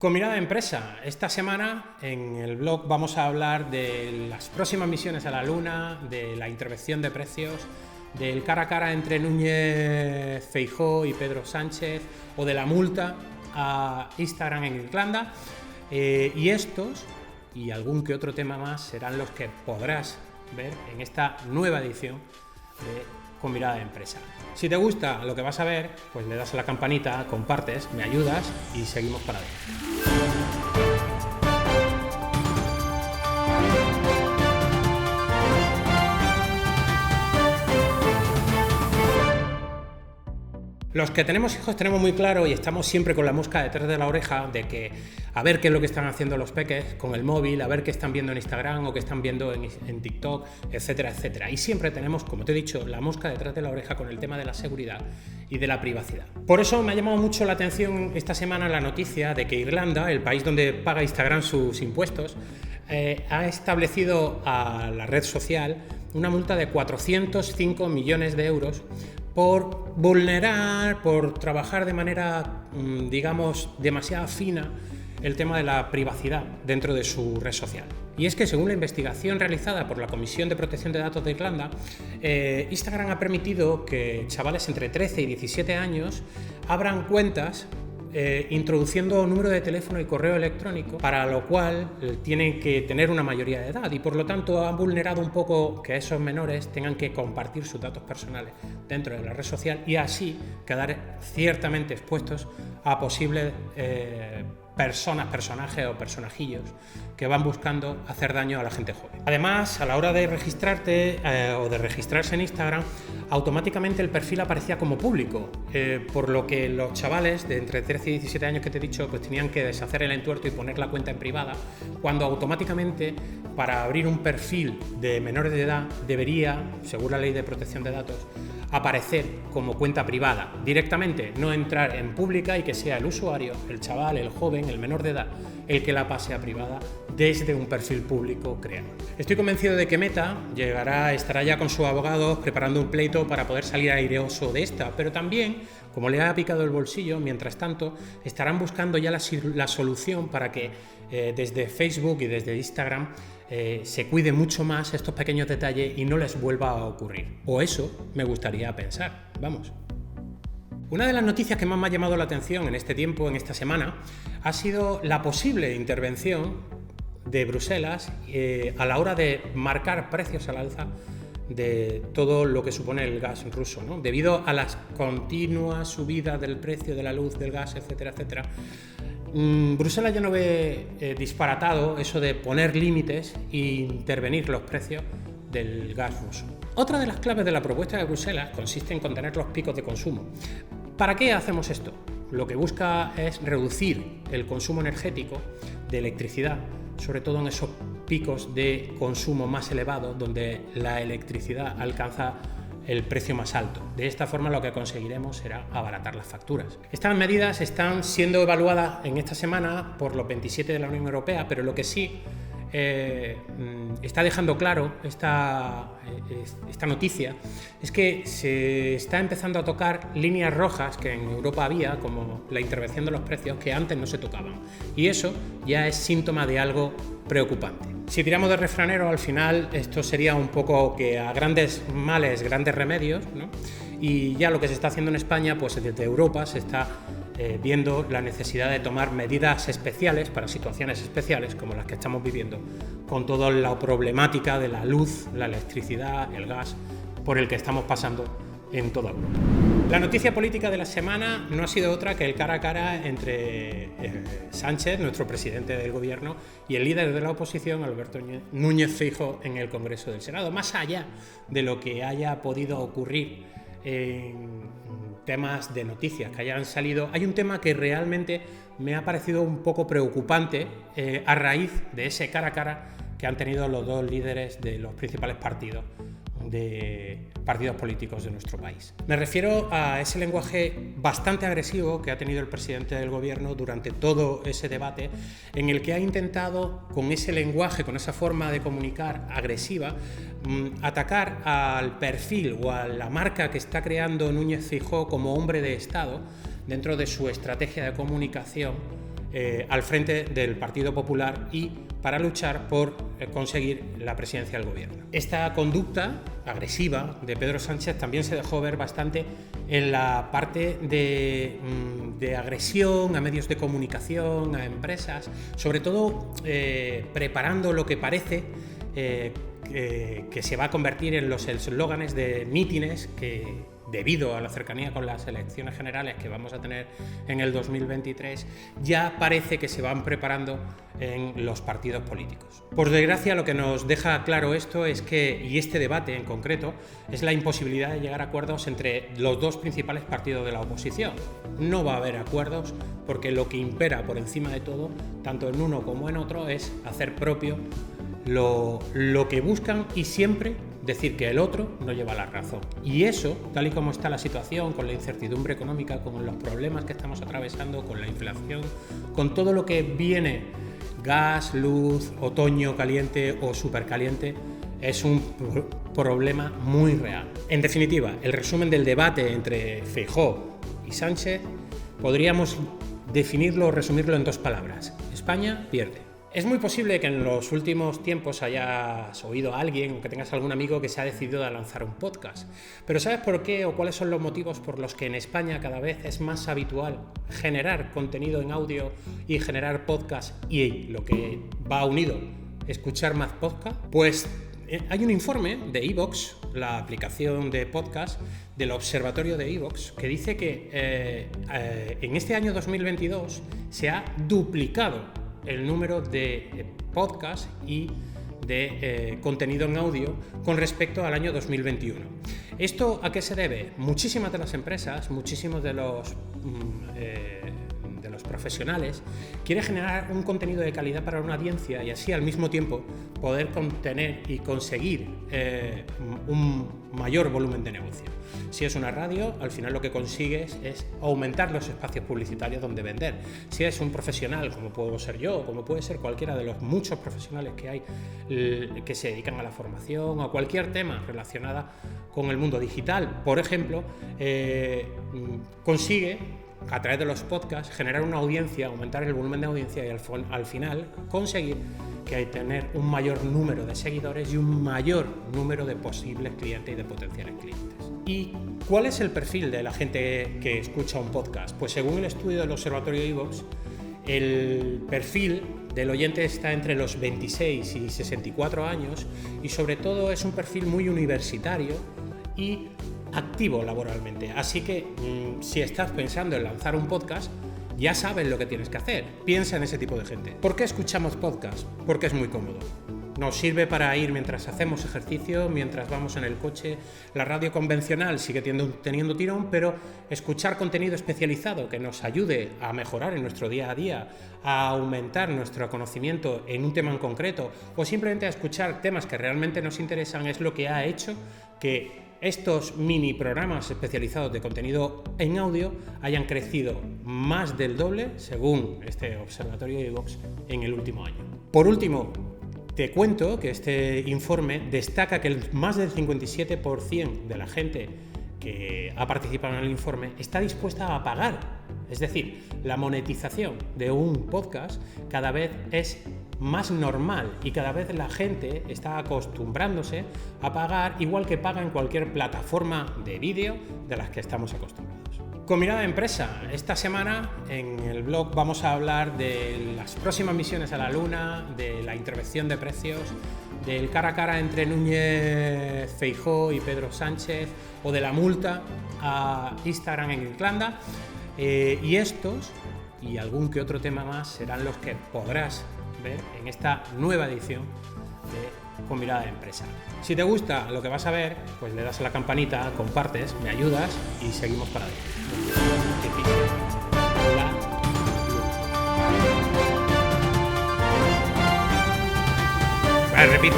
Con mirada de empresa, esta semana en el blog vamos a hablar de las próximas misiones a la Luna, de la intervención de precios, del cara a cara entre Núñez Feijóo y Pedro Sánchez, o de la multa a Instagram en Irlanda. Y estos y algún que otro tema más serán los que podrás ver en esta nueva edición de Con mirada de empresa. Si te gusta lo que vas a ver, pues le das a la campanita, compartes, me ayudas y seguimos para ver. Los que tenemos hijos tenemos muy claro y estamos siempre con la mosca detrás de la oreja de que a ver qué es lo que están haciendo los peques con el móvil, a ver qué están viendo en Instagram o qué están viendo en TikTok, etcétera, etcétera. Y siempre tenemos, como te he dicho, la mosca detrás de la oreja con el tema de la seguridad y de la privacidad. Por eso me ha llamado mucho la atención esta semana la noticia de que Irlanda, el país donde paga Instagram sus impuestos, ha establecido a la red social una multa de 405 millones de euros por vulnerar, por trabajar de manera, digamos, demasiado fina el tema de la privacidad dentro de su red social. Y es que según la investigación realizada por la Comisión de Protección de Datos de Irlanda, Instagram ha permitido que chavales entre 13 y 17 años abran cuentas introduciendo número de teléfono y correo electrónico, para lo cual tienen que tener una mayoría de edad y por lo tanto han vulnerado un poco que esos menores tengan que compartir sus datos personales dentro de la red social y así quedar ciertamente expuestos a posibles personajes o personajillos que van buscando hacer daño a la gente joven. Además, a la hora de registrarte o de registrarse en Instagram, automáticamente el perfil aparecía como público, por lo que los chavales de entre 13 y 17 años que te he dicho, pues tenían que deshacer el entuerto y poner la cuenta en privada, cuando automáticamente para abrir un perfil de menores de edad debería, según la ley de protección de datos, aparecer como cuenta privada directamente, no entrar en pública y que sea el usuario, el chaval, el joven, el menor de edad, el que la pase a privada desde un perfil público creado. Estoy convencido de que Meta estará ya con sus abogados preparando un pleito para poder salir airoso de esta, pero también, como le ha picado el bolsillo, mientras tanto, estarán buscando ya la solución para que desde Facebook y desde Instagram se cuide mucho más estos pequeños detalles y no les vuelva a ocurrir. O eso me gustaría pensar, vamos. Una de las noticias que más me ha llamado la atención en este tiempo, en esta semana, ha sido la posible intervención de Bruselas a la hora de marcar precios al alza de todo lo que supone el gas ruso, ¿no? Debido a las continuas subidas del precio de la luz, del gas, etcétera, etcétera. Bruselas ya no ve disparatado eso de poner límites e intervenir los precios del gas ruso. Otra de las claves de la propuesta de Bruselas consiste en contener los picos de consumo. ¿Para qué hacemos esto? Lo que busca es reducir el consumo energético de electricidad, sobre todo en esos picos de consumo más elevados donde la electricidad alcanza el precio más alto. De esta forma lo que conseguiremos será abaratar las facturas. Estas medidas están siendo evaluadas en esta semana por los 27 de la Unión Europea, pero lo que sí está dejando claro esta noticia es que se está empezando a tocar líneas rojas que en Europa había, como la intervención de los precios, que antes no se tocaban, y eso ya es síntoma de algo preocupante. Si tiramos de refranero, al final esto sería un poco que a grandes males, grandes remedios, ¿no? Y ya lo que se está haciendo en España, pues desde Europa se está viendo la necesidad de tomar medidas especiales para situaciones especiales como las que estamos viviendo, con toda la problemática de la luz, la electricidad, el gas, por el que estamos pasando en toda Europa. La noticia política de la semana no ha sido otra que el cara a cara entre Sánchez, nuestro presidente del gobierno, y el líder de la oposición, Alberto Núñez Feijóo, en el Congreso del Senado. Más allá de lo que haya podido ocurrir en temas de noticias que hayan salido, hay un tema que realmente me ha parecido un poco preocupante a raíz de ese cara a cara que han tenido los dos líderes de los principales partidos políticos de nuestro país. Me refiero a ese lenguaje bastante agresivo que ha tenido el presidente del gobierno durante todo ese debate, en el que ha intentado, con ese lenguaje, con esa forma de comunicar agresiva, atacar al perfil o a la marca que está creando Núñez Feijóo como hombre de Estado dentro de su estrategia de comunicación al frente del Partido Popular y para luchar por conseguir la presidencia del gobierno. Esta conducta agresiva de Pedro Sánchez también se dejó ver bastante en la parte de agresión a medios de comunicación, a empresas, sobre todo preparando lo que parece que se va a convertir en los eslóganes de mítines que, debido a la cercanía con las elecciones generales que vamos a tener en el 2023, ya parece que se van preparando en los partidos políticos. Por desgracia, lo que nos deja claro esto es que, y este debate en concreto, es la imposibilidad de llegar a acuerdos entre los dos principales partidos de la oposición. No va a haber acuerdos porque lo que impera por encima de todo, tanto en uno como en otro, es hacer propio lo que buscan y siempre decir que el otro no lleva la razón. Y eso, tal y como está la situación, con la incertidumbre económica, con los problemas que estamos atravesando, con la inflación, con todo lo que viene, gas, luz, otoño caliente o supercaliente, es un problema muy real. En definitiva, el resumen del debate entre Feijóo y Sánchez podríamos definirlo o resumirlo en dos palabras: España pierde. Es muy posible que en los últimos tiempos hayas oído a alguien o que tengas algún amigo que se ha decidido a lanzar un podcast. Pero ¿sabes por qué o cuáles son los motivos por los que en España cada vez es más habitual generar contenido en audio y generar podcast y lo que va unido, escuchar más podcast? Pues hay un informe de iVoox, la aplicación de podcast del Observatorio de iVoox, que dice que en este año 2022 se ha duplicado el número de podcasts y de contenido en audio con respecto al año 2021. ¿Esto a qué se debe? Muchísimas de las empresas, muchísimos de los profesionales quieren generar un contenido de calidad para una audiencia y así al mismo tiempo poder contener y conseguir un mayor volumen de negocio. Si es una radio, al final lo que consigues es aumentar los espacios publicitarios donde vender. Si es un profesional, como puedo ser yo, como puede ser cualquiera de los muchos profesionales que hay que se dedican a la formación o a cualquier tema relacionado con el mundo digital, por ejemplo, consigue a través de los podcasts generar una audiencia, aumentar el volumen de audiencia y al final conseguir que tener un mayor número de seguidores y un mayor número de posibles clientes y de potenciales clientes. ¿Y cuál es el perfil de la gente que escucha un podcast? Pues según el estudio del Observatorio iVoox, el perfil del oyente está entre los 26 y 64 años y sobre todo es un perfil muy universitario y activo laboralmente. Así que si estás pensando en lanzar un podcast, ya sabes lo que tienes que hacer. Piensa en ese tipo de gente. ¿Por qué escuchamos podcast? Porque es muy cómodo. Nos sirve para ir mientras hacemos ejercicio, mientras vamos en el coche. La radio convencional sigue teniendo tirón, pero escuchar contenido especializado que nos ayude a mejorar en nuestro día a día, a aumentar nuestro conocimiento en un tema en concreto o simplemente a escuchar temas que realmente nos interesan es lo que ha hecho que estos mini programas especializados de contenido en audio hayan crecido más del doble, según este Observatorio iVoox, en el último año. Por último, te cuento que este informe destaca que más del 57% de la gente que ha participado en el informe está dispuesta a pagar. Es decir, la monetización de un podcast cada vez es más normal y cada vez la gente está acostumbrándose a pagar igual que paga en cualquier plataforma de vídeo de las que estamos acostumbrados. Con mirada de empresa, esta semana en el blog vamos a hablar de las próximas misiones a la Luna, de la intervención de precios, del cara a cara entre Núñez Feijóo y Pedro Sánchez o de la multa a Instagram en Irlanda. Y estos y algún que otro tema más serán los que podrás ver en esta nueva edición de Con Mirada de Empresa. Si te gusta lo que vas a ver, pues le das a la campanita, compartes, me ayudas y seguimos para adelante. Repito,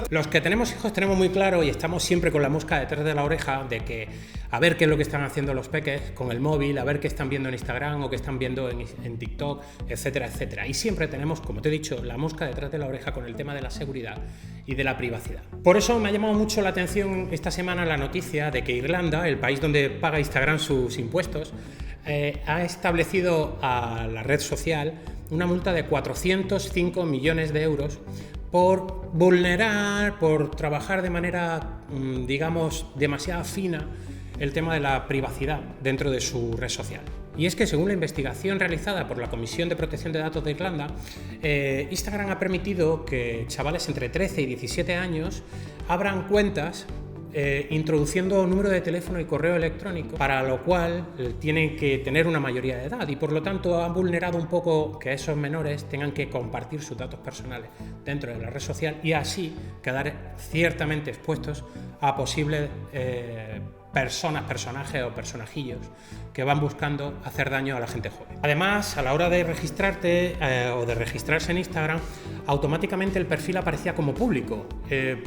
los que tenemos hijos tenemos muy claro y estamos siempre con la mosca detrás de la oreja de que a ver qué es lo que están haciendo los peques con el móvil, a ver qué están viendo en Instagram o qué están viendo en TikTok, etcétera, etcétera. Y siempre tenemos, como te he dicho, la mosca detrás de la oreja con el tema de la seguridad y de la privacidad. Por eso me ha llamado mucho la atención esta semana la noticia de que Irlanda, el país donde paga Instagram sus impuestos, ha establecido a la red social una multa de 405 millones de euros por vulnerar, por trabajar de manera, digamos, demasiado fina el tema de la privacidad dentro de su red social. Y es que según la investigación realizada por la Comisión de Protección de Datos de Irlanda, Instagram ha permitido que chavales entre 13 y 17 años abran cuentas introduciendo número de teléfono y correo electrónico, para lo cual tienen que tener una mayoría de edad y por lo tanto han vulnerado un poco que esos menores tengan que compartir sus datos personales dentro de la red social y así quedar ciertamente expuestos a posibles personajes o personajillos que van buscando hacer daño a la gente joven. Además, a la hora de registrarte o de registrarse en Instagram, automáticamente el perfil aparecía como público,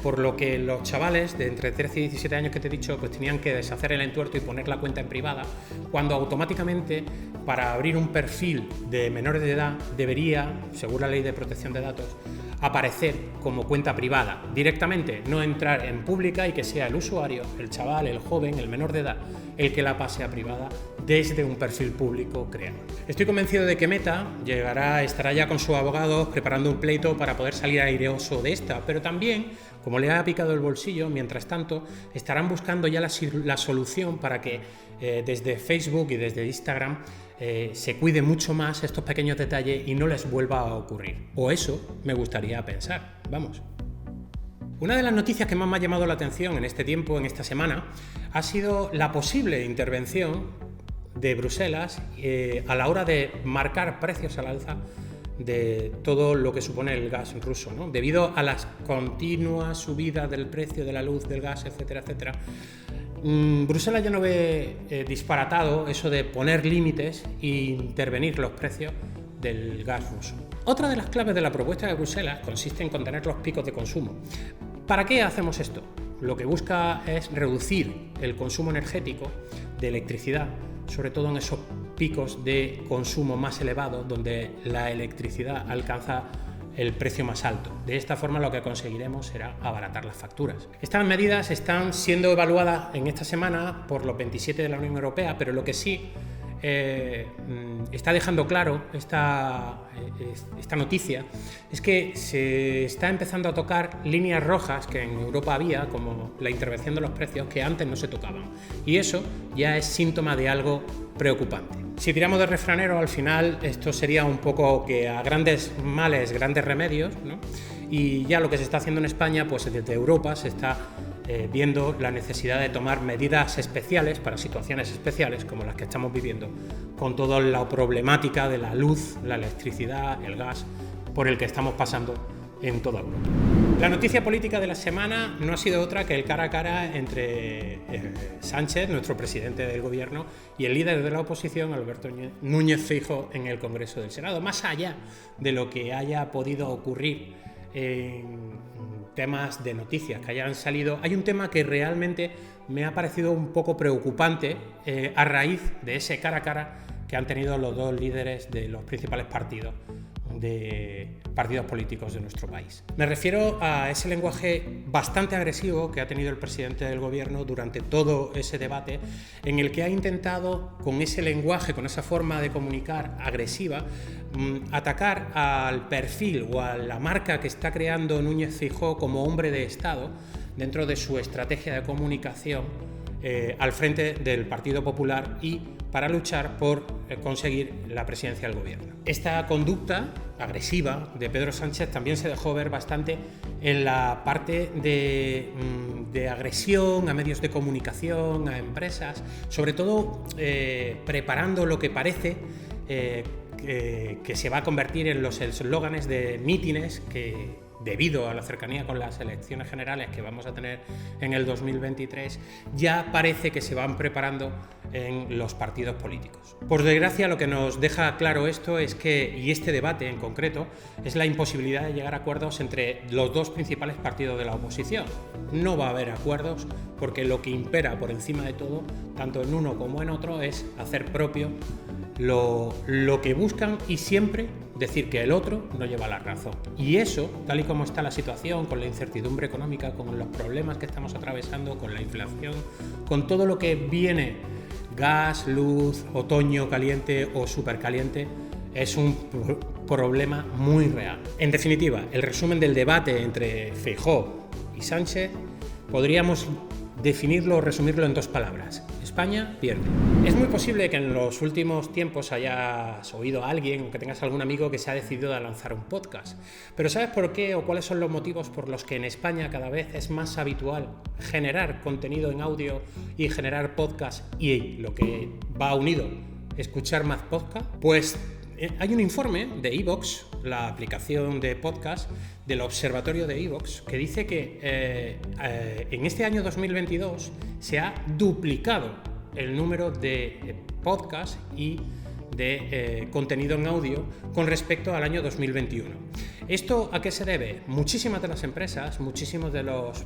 por lo que los chavales de entre 13 y 17 años que te he dicho, pues tenían que deshacer el entuerto y poner la cuenta en privada, cuando automáticamente para abrir un perfil de menores de edad debería, según la Ley de Protección de Datos, aparecer como cuenta privada directamente, no entrar en pública y que sea el usuario, el chaval, el joven, el menor de edad, el que la pase a privada desde un perfil público creado. Estoy convencido de que Meta estará ya con sus abogados preparando un pleito para poder salir airoso de esta, pero también, como le ha picado el bolsillo, mientras tanto, estarán buscando ya la solución para que desde Facebook y desde Instagram se cuide mucho más estos pequeños detalles y no les vuelva a ocurrir. O eso me gustaría pensar, vamos. Una de las noticias que más me ha llamado la atención en este tiempo, en esta semana, ha sido la posible intervención de Bruselas a la hora de marcar precios al alza de todo lo que supone el gas ruso, ¿no? Debido a las continuas subidas del precio de la luz, del gas, etcétera, etcétera. Bruselas ya no ve disparatado eso de poner límites e intervenir los precios del gas ruso. Otra de las claves de la propuesta de Bruselas consiste en contener los picos de consumo. ¿Para qué hacemos esto? Lo que busca es reducir el consumo energético de electricidad, sobre todo en esos picos de consumo más elevados donde la electricidad alcanza el precio más alto. De esta forma lo que conseguiremos será abaratar las facturas. Estas medidas están siendo evaluadas en esta semana por los 27 de la Unión Europea, pero lo que sí está dejando claro esta noticia es que se está empezando a tocar líneas rojas que en Europa había, como la intervención de los precios, que antes no se tocaban. Y eso ya es síntoma de algo preocupante. Si tiramos de refranero, al final esto sería un poco que a grandes males, grandes remedios, ¿no? Y ya lo que se está haciendo en España, pues desde Europa se está viendo la necesidad de tomar medidas especiales para situaciones especiales como las que estamos viviendo, con toda la problemática de la luz, la electricidad, el gas, por el que estamos pasando en toda Europa. La noticia política de la semana no ha sido otra que el cara a cara entre Sánchez, nuestro presidente del gobierno, y el líder de la oposición, Alberto Núñez Feijóo, en el Congreso del Senado. Más allá de lo que haya podido ocurrir en temas de noticias que hayan salido, hay un tema que realmente me ha parecido un poco preocupante a raíz de ese cara a cara que han tenido los dos líderes de los principales partidos políticos de nuestro país. Me refiero a ese lenguaje bastante agresivo que ha tenido el presidente del gobierno durante todo ese debate, en el que ha intentado, con ese lenguaje, con esa forma de comunicar agresiva, atacar al perfil o a la marca que está creando Núñez Feijóo como hombre de Estado dentro de su estrategia de comunicación al frente del Partido Popular y para luchar por conseguir la presidencia del gobierno. Esta conducta agresiva de Pedro Sánchez también se dejó ver bastante en la parte de agresión a medios de comunicación, a empresas, sobre todo preparando lo que parece que se va a convertir en los eslóganes de mítines que, debido a la cercanía con las elecciones generales que vamos a tener en el 2023, ya parece que se van preparando en los partidos políticos. Por desgracia, lo que nos deja claro esto es que, y este debate en concreto, es la imposibilidad de llegar a acuerdos entre los dos principales partidos de la oposición. No va a haber acuerdos porque lo que impera por encima de todo, tanto en uno como en otro, es hacer propio lo que buscan y siempre decir que el otro no lleva la razón. Y eso, tal y como está la situación, con la incertidumbre económica, con los problemas que estamos atravesando, con la inflación, con todo lo que viene gas, luz, otoño caliente o supercaliente, es un problema muy real. En definitiva, el resumen del debate entre Feijóo y Sánchez podríamos definirlo o resumirlo en 2 palabras: España pierde. Es muy posible que en los últimos tiempos hayas oído a alguien o que tengas algún amigo que se ha decidido a lanzar un podcast. Pero ¿sabes por qué o cuáles son los motivos por los que en España cada vez es más habitual generar contenido en audio y generar podcast y lo que va unido, escuchar más podcast? Pues hay un informe de iVoox, la aplicación de podcast del Observatorio de iVoox, que dice que en este año 2022 se ha duplicado el número de podcasts y de contenido en audio con respecto al año 2021. ¿Esto a qué se debe? Muchísimas de las empresas, muchísimos de los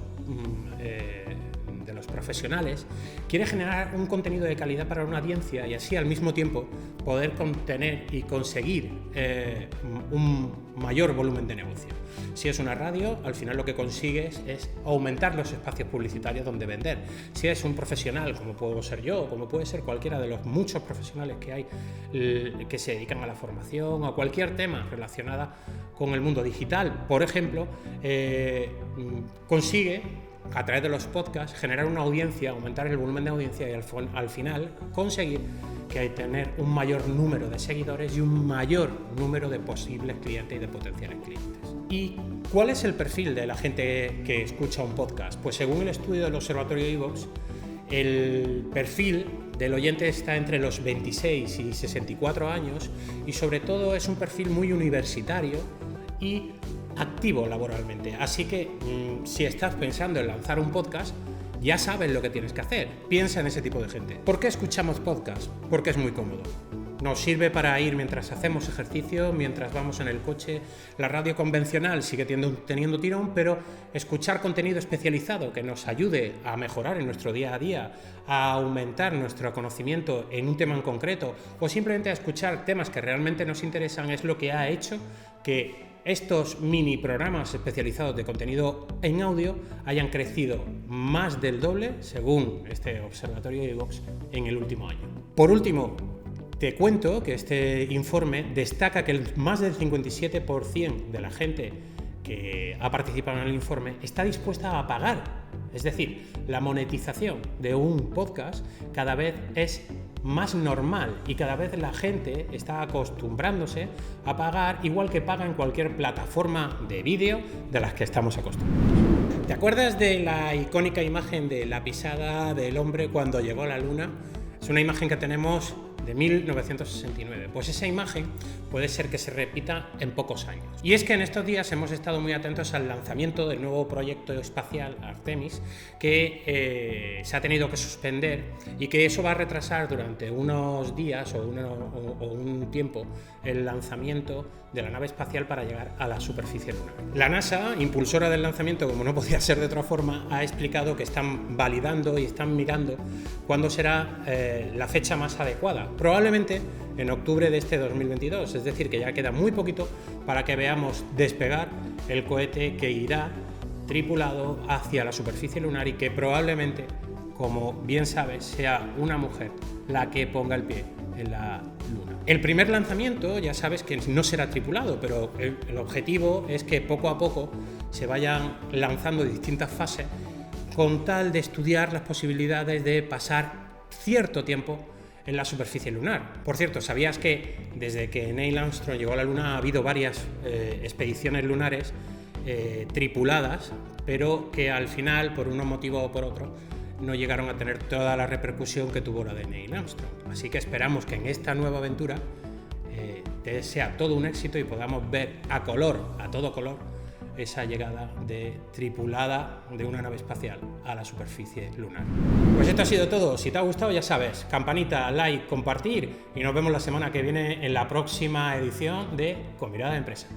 profesionales quieren generar un contenido de calidad para una audiencia y así al mismo tiempo poder contener y conseguir un mayor volumen de negocio. Si es una radio, al final lo que consigues es aumentar los espacios publicitarios donde vender. Si es un profesional, como puedo ser yo, como puede ser cualquiera de los muchos profesionales que hay que se dedican a la formación o a cualquier tema relacionado con el mundo digital, por ejemplo, consigue a través de los podcasts generar una audiencia, aumentar el volumen de audiencia y al final conseguir que hay tener un mayor número de seguidores y un mayor número de posibles clientes y de potenciales clientes. ¿Y cuál es el perfil de la gente que escucha un podcast? Pues según el estudio del Observatorio de iVoox, el perfil del oyente está entre los 26 y 64 años y sobre todo es un perfil muy universitario y activo laboralmente. Así que si estás pensando en lanzar un podcast, ya sabes lo que tienes que hacer. Piensa en ese tipo de gente. ¿Por qué escuchamos podcast? Porque es muy cómodo. Nos sirve para ir mientras hacemos ejercicio, mientras vamos en el coche. La radio convencional sigue teniendo tirón, pero escuchar contenido especializado que nos ayude a mejorar en nuestro día a día, a aumentar nuestro conocimiento en un tema en concreto o simplemente a escuchar temas que realmente nos interesan es lo que ha hecho que estos mini programas especializados de contenido en audio hayan crecido más del doble, según este observatorio de iVoox, en el último año. Por último, te cuento que este informe destaca que más del 57% de la gente que ha participado en el informe está dispuesta a pagar. Es decir, la monetización de un podcast cada vez es más normal y cada vez la gente está acostumbrándose a pagar igual que paga en cualquier plataforma de vídeo de las que estamos acostumbrados. ¿Te acuerdas de la icónica imagen de la pisada del hombre cuando llegó a la luna? Es una imagen que tenemos de 1969. Pues esa imagen puede ser que se repita en pocos años. Y es que en estos días hemos estado muy atentos al lanzamiento del nuevo proyecto espacial Artemis, que se ha tenido que suspender y que eso va a retrasar durante unos días o un tiempo el lanzamiento de la nave espacial para llegar a la superficie lunar. La NASA, impulsora del lanzamiento, como no podía ser de otra forma, ha explicado que están validando y están mirando cuándo será la fecha más adecuada. Probablemente en octubre de este 2022, es decir, que ya queda muy poquito para que veamos despegar el cohete que irá tripulado hacia la superficie lunar y que probablemente, como bien sabes, sea una mujer la que ponga el pie en la luna. El primer lanzamiento ya sabes que no será tripulado, pero el objetivo es que poco a poco se vayan lanzando distintas fases con tal de estudiar las posibilidades de pasar cierto tiempo en la superficie lunar. Por cierto, ¿sabías que desde que Neil Armstrong llegó a la Luna ha habido varias expediciones lunares tripuladas, pero que al final, por un motivo o por otro, no llegaron a tener toda la repercusión que tuvo la de Neil Armstrong? Así que esperamos que en esta nueva aventura sea todo un éxito y podamos ver a todo color, esa llegada tripulada de una nave espacial a la superficie lunar. Pues esto ha sido todo. Si te ha gustado, ya sabes, campanita, like, compartir y nos vemos la semana que viene en la próxima edición de Con Mirada de Empresa.